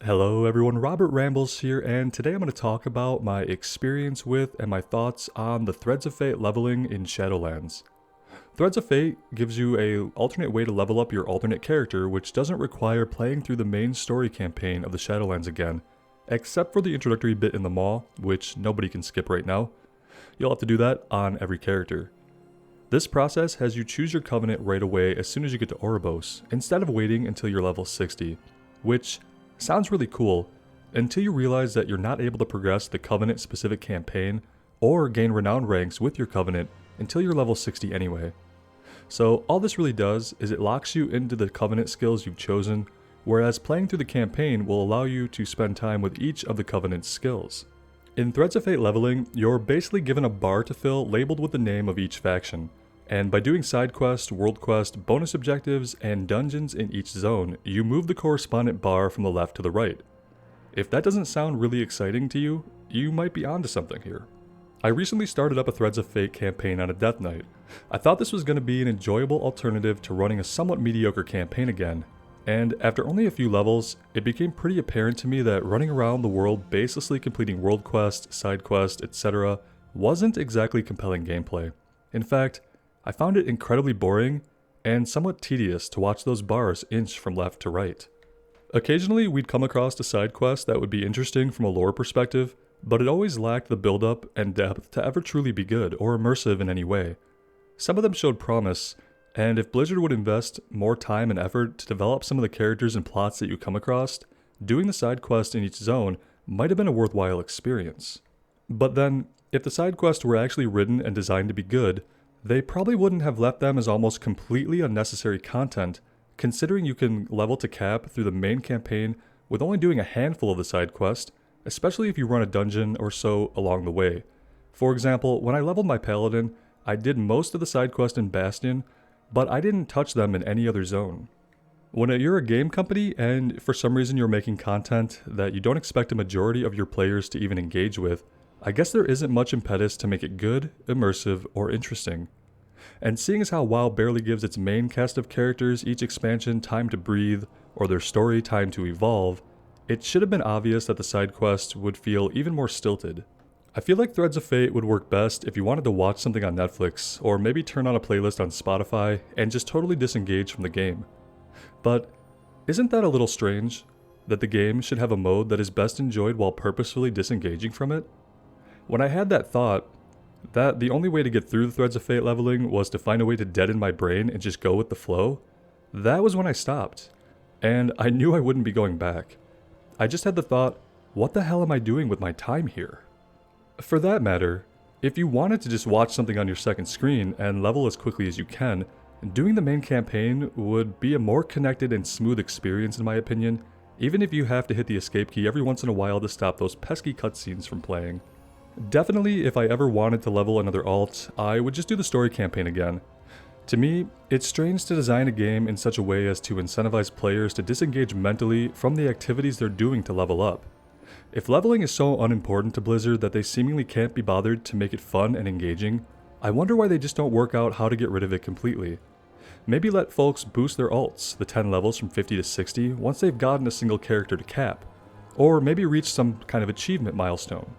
Hello everyone, Robert Rambles here, and today I'm going to talk about my experience with and my thoughts on the Threads of Fate leveling in Shadowlands. Threads of Fate gives you a alternate way to level up your alternate character, which doesn't require playing through the main story campaign of the Shadowlands again, except for the introductory bit in the Maw, which nobody can skip right now. You'll have to do that on every character. This process has you choose your covenant right away as soon as you get to Oribos, instead of waiting until you're level 60, which sounds really cool until you realize that you're not able to progress the Covenant specific campaign or gain renown ranks with your Covenant until you're level 60 anyway. So all this really does is it locks you into the Covenant skills you've chosen, whereas playing through the campaign will allow you to spend time with each of the Covenant's skills. In Threads of Fate leveling, you're basically given a bar to fill labeled with the name of each faction. And by doing side quest, world quest, bonus objectives, and dungeons in each zone, you move the correspondent bar from the left to the right. If that doesn't sound really exciting to you, you might be onto something here. I recently started up a Threads of Fate campaign on a Death Knight. I thought this was going to be an enjoyable alternative to running a somewhat mediocre campaign again, and after only a few levels, it became pretty apparent to me that running around the world baselessly completing world quest, side quest, etc. wasn't exactly compelling gameplay. In fact, I found it incredibly boring and somewhat tedious to watch those bars inch from left to right. Occasionally we'd come across a side quest that would be interesting from a lore perspective, but it always lacked the build-up and depth to ever truly be good or immersive in any way. Some of them showed promise, and if Blizzard would invest more time and effort to develop some of the characters and plots that you come across, doing the side quest in each zone might have been a worthwhile experience. But then, if the side quests were actually written and designed to be good, they probably wouldn't have left them as almost completely unnecessary content, considering you can level to cap through the main campaign with only doing a handful of the side quest, especially if you run a dungeon or so along the way. For example, when I leveled my paladin, I did most of the side quest in Bastion, but I didn't touch them in any other zone. When you're a game company and for some reason you're making content that you don't expect a majority of your players to even engage with, I guess there isn't much impetus to make it good, immersive, or interesting. And seeing as how WoW barely gives its main cast of characters each expansion time to breathe, or their story time to evolve, it should have been obvious that the side quests would feel even more stilted. I feel like Threads of Fate would work best if you wanted to watch something on Netflix, or maybe turn on a playlist on Spotify and just totally disengage from the game. But isn't that a little strange? That the game should have a mode that is best enjoyed while purposefully disengaging from it? When I had that thought, that the only way to get through the Threads of Fate leveling was to find a way to deaden my brain and just go with the flow, that was when I stopped. And I knew I wouldn't be going back. I just had the thought, what the hell am I doing with my time here? For that matter, if you wanted to just watch something on your second screen and level as quickly as you can, doing the main campaign would be a more connected and smooth experience in my opinion, even if you have to hit the escape key every once in a while to stop those pesky cutscenes from playing. Definitely, if I ever wanted to level another alt, I would just do the story campaign again. To me, it's strange to design a game in such a way as to incentivize players to disengage mentally from the activities they're doing to level up. If leveling is so unimportant to Blizzard that they seemingly can't be bothered to make it fun and engaging, I wonder why they just don't work out how to get rid of it completely. Maybe let folks boost their alts, the 10 levels from 50 to 60, once they've gotten a single character to cap. Or maybe reach some kind of achievement milestone.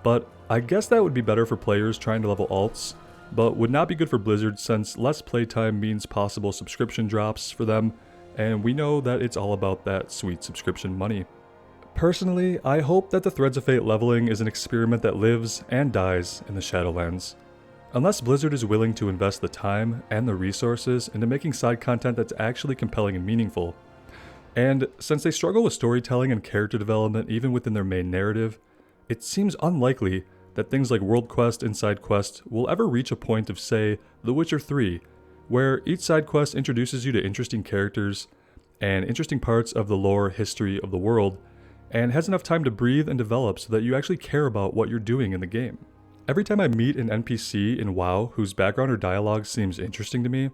But I guess that would be better for players trying to level alts, but would not be good for Blizzard since less playtime means possible subscription drops for them, and we know that it's all about that sweet subscription money. Personally, I hope that the Threads of Fate leveling is an experiment that lives and dies in the Shadowlands. Unless Blizzard is willing to invest the time and the resources into making side content that's actually compelling and meaningful. And since they struggle with storytelling and character development even within their main narrative, it seems unlikely that things like World Quest and Side Quest will ever reach a point of, say, The Witcher 3, where each side quest introduces you to interesting characters and interesting parts of the lore history of the world, and has enough time to breathe and develop so that you actually care about what you're doing in the game. Every time I meet an NPC in WoW whose background or dialogue seems interesting to me,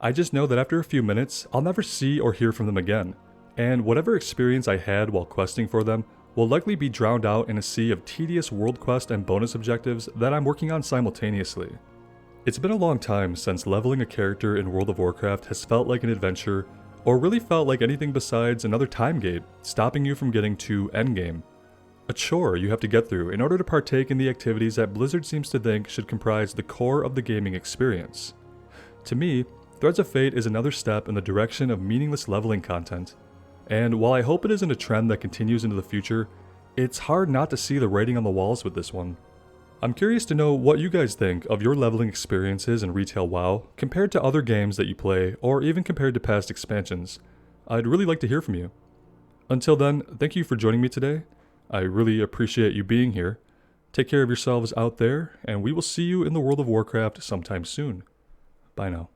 I just know that after a few minutes, I'll never see or hear from them again, and whatever experience I had while questing for them will likely be drowned out in a sea of tedious world quest and bonus objectives that I'm working on simultaneously. It's been a long time since leveling a character in World of Warcraft has felt like an adventure or really felt like anything besides another time gate, stopping you from getting to endgame. A chore you have to get through in order to partake in the activities that Blizzard seems to think should comprise the core of the gaming experience. To me, Threads of Fate is another step in the direction of meaningless leveling content. And while I hope it isn't a trend that continues into the future, it's hard not to see the writing on the walls with this one. I'm curious to know what you guys think of your leveling experiences in retail WoW compared to other games that you play, or even compared to past expansions. I'd really like to hear from you. Until then, thank you for joining me today. I really appreciate you being here. Take care of yourselves out there, and we will see you in the World of Warcraft sometime soon. Bye now.